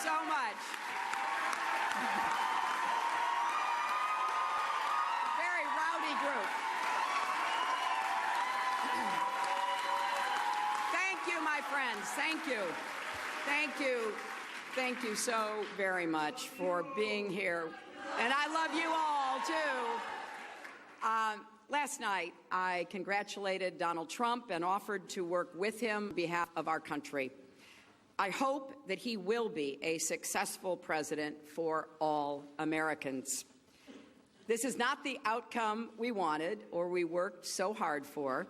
so much. Very rowdy group. Thank you, my friends. Thank you. Thank you. Thank you so very much for being here. And I love you all, too. Last night, I congratulated Donald Trump and offered to work with him on behalf of our country. I hope that he will be a successful president for all Americans. This is not the outcome we wanted or we worked so hard for,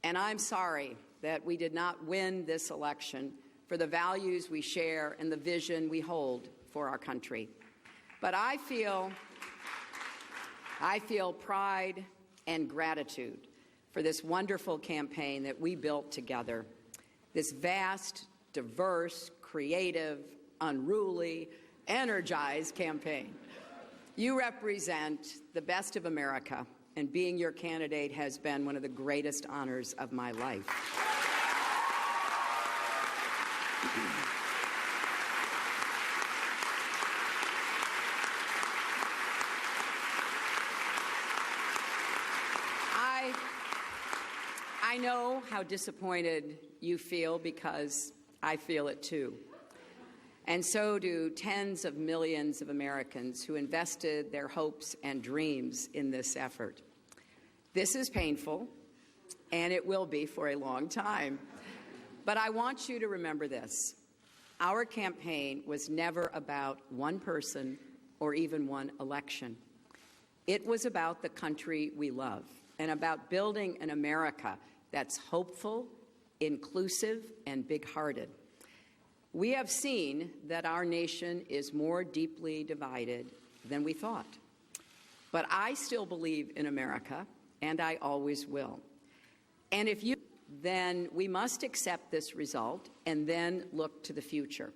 and I'm sorry that we did not win this election for the values we share and the vision we hold for our country. But I feel pride and gratitude for this wonderful campaign that we built together, this vast, diverse, creative, unruly, energized campaign. You represent the best of America, and being your candidate has been one of the greatest honors of my life. I know how disappointed you feel because I feel it too. And so do tens of millions of Americans who invested their hopes and dreams in this effort. This is painful, and it will be for a long time. But I want you to remember this. Our campaign was never about one person or even one election. It was about the country we love and about building an America that's hopeful, inclusive, and big-hearted. We have seen that our nation is more deeply divided than we thought. But I still believe in America, and I always will. And if you, then we must accept this result and then look to the future.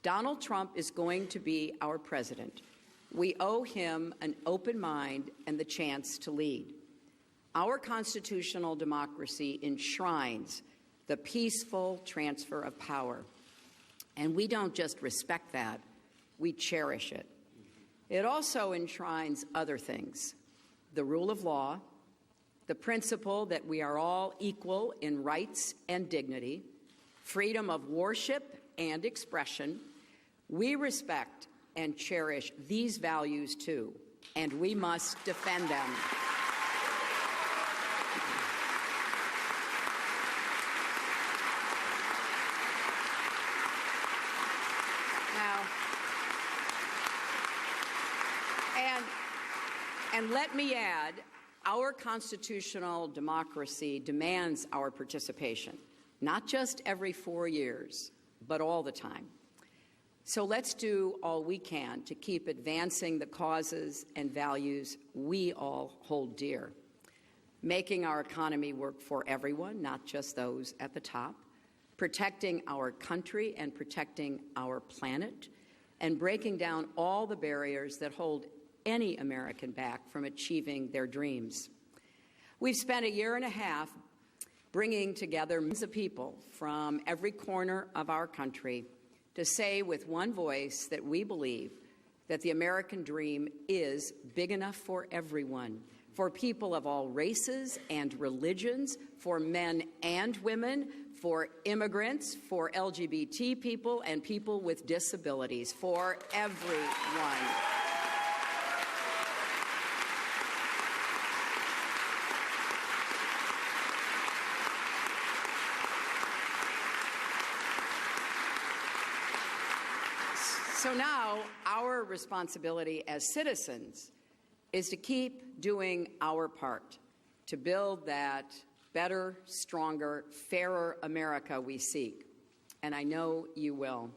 Donald Trump is going to be our president. We owe him an open mind and the chance to lead. Our constitutional democracy enshrines the peaceful transfer of power. And we don't just respect that, we cherish it. It also enshrines other things: the rule of law, the principle that we are all equal in rights and dignity, freedom of worship and expression. We respect and cherish these values too, and we must defend them. And let me add, our constitutional democracy demands our participation, not just every 4 years, but all the time. So let's do all we can to keep advancing the causes and values we all hold dear, making our economy work for everyone, not just those at the top, protecting our country and protecting our planet, and breaking down all the barriers that hold any American back from achieving their dreams. We've spent a year and a half bringing together millions of people from every corner of our country to say with one voice that we believe that the American dream is big enough for everyone, for people of all races and religions, for men and women, for immigrants, for LGBT people, and people with disabilities, for everyone. So now our responsibility as citizens is to keep doing our part to build that better, stronger, fairer America we seek. And I know you will.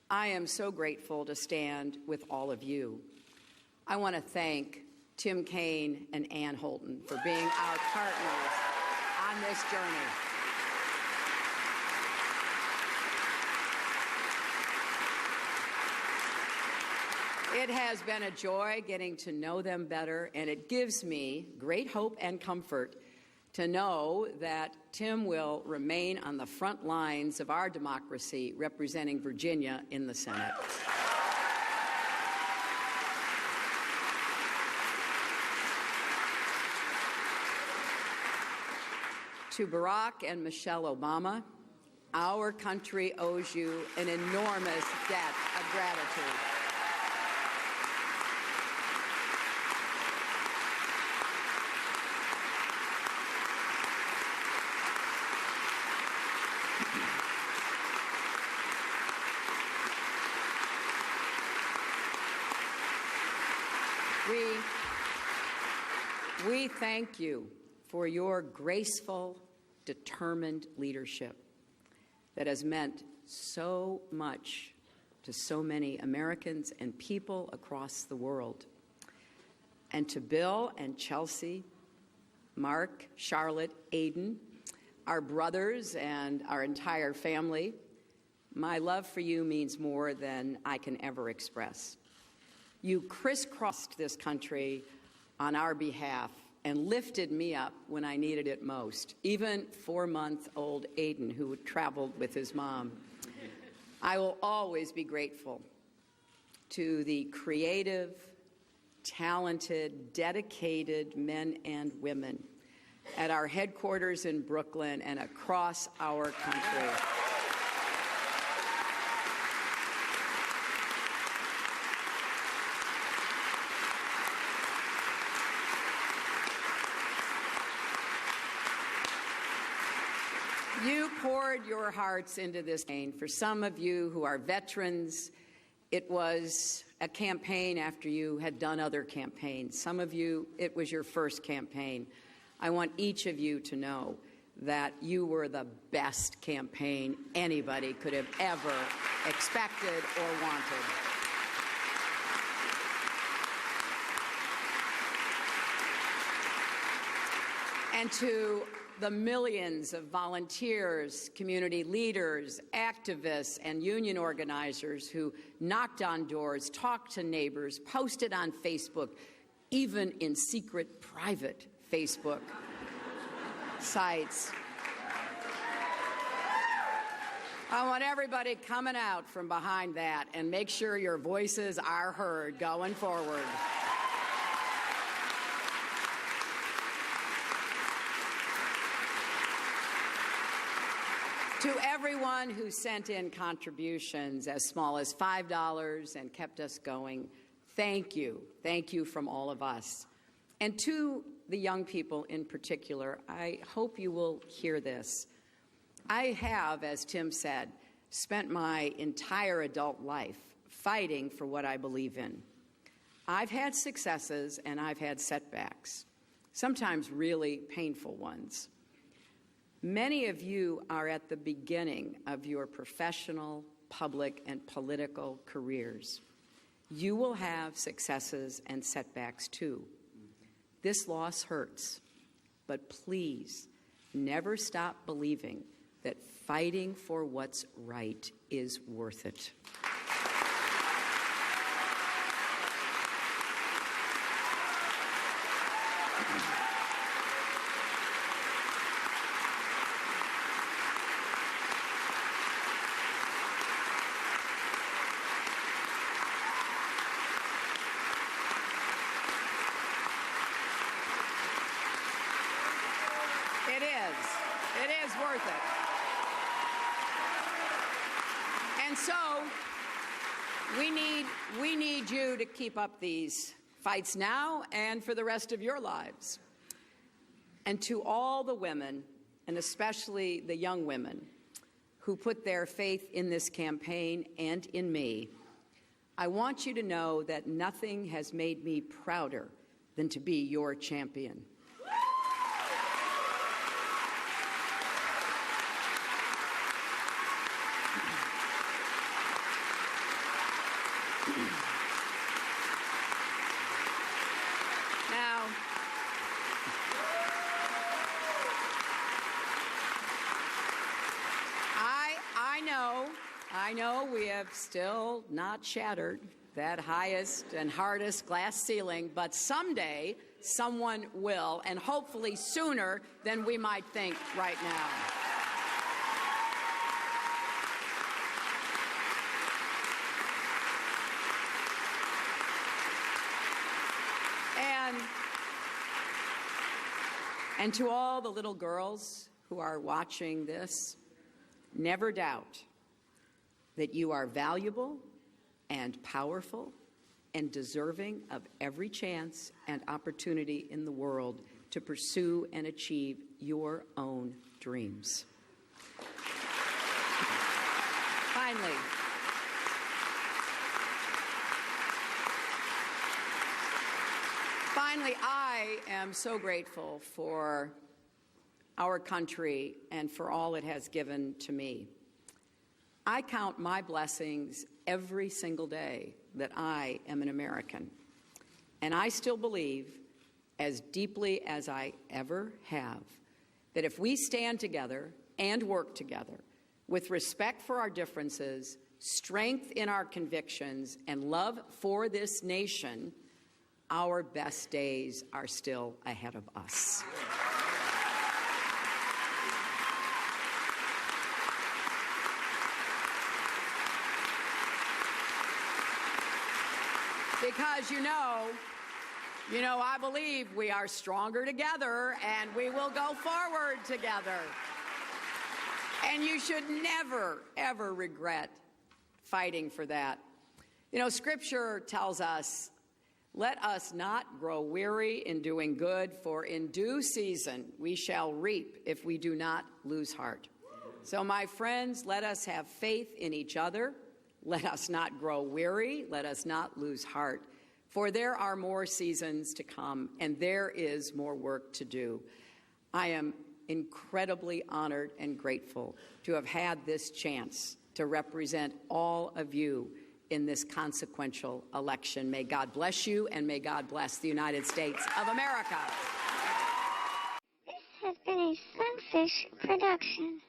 I am so grateful to stand with all of you. I want to thank Tim Kaine and Ann Holton for being our partners on this journey. It has been a joy getting to know them better, and it gives me great hope and comfort to know that Tim will remain on the front lines of our democracy, representing Virginia in the Senate. To Barack and Michelle Obama, our country owes you an enormous debt of gratitude. We thank you for your graceful, determined leadership that has meant so much to so many Americans and people across the world. And to Bill and Chelsea, Mark, Charlotte, Aiden, our brothers and our entire family, my love for you means more than I can ever express. You crisscrossed this country on our behalf and lifted me up when I needed it most, even 4-month-old Aiden, who traveled with his mom. I will always be grateful to the creative, talented, dedicated men and women at our headquarters in Brooklyn and across our country. You poured your hearts into this campaign. For some of you who are veterans, it was a campaign after you had done other campaigns. Some of you, it was your first campaign. I want each of you to know that you were the best campaign anybody could have ever expected or wanted. And to the millions of volunteers, community leaders, activists, and union organizers who knocked on doors, talked to neighbors, posted on Facebook, even in secret, private Facebook sites. I want everybody coming out from behind that and make sure your voices are heard going forward. To everyone who sent in contributions as small as $5 and kept us going, thank you. Thank you from all of us. And to the young people in particular, I hope you will hear this. I have, as Tim said, spent my entire adult life fighting for what I believe in. I've had successes and I've had setbacks, sometimes really painful ones. Many of you are at the beginning of your professional, public, and political careers. You will have successes and setbacks too. This loss hurts, but please never stop believing that fighting for what's right is worth it. It is worth it. And so we need you to keep up these fights now and for the rest of your lives. And to all the women, and especially the young women, who put their faith in this campaign and in me, I want you to know that nothing has made me prouder than to be your champion. Now, I know we have still not shattered that highest and hardest glass ceiling, but someday someone will, and hopefully sooner than we might think right now. And to all the little girls who are watching this, never doubt that you are valuable and powerful and deserving of every chance and opportunity in the world to pursue and achieve your own dreams. Finally, I am so grateful for our country and for all it has given to me. I count my blessings every single day that I am an American. And I still believe, as deeply as I ever have, that if we stand together and work together with respect for our differences, strength in our convictions, and love for this nation, our best days are still ahead of us. Because, I believe we are stronger together and we will go forward together. And you should never, ever regret fighting for that. Scripture tells us, let us not grow weary in doing good, for in due season we shall reap if we do not lose heart. So, my friends, let us have faith in each other. Let us not grow weary. Let us not lose heart. For there are more seasons to come, and there is more work to do. I am incredibly honored and grateful to have had this chance to represent all of you in this consequential election. May God bless you, and may God bless the United States of America. This has been a Sunfish production.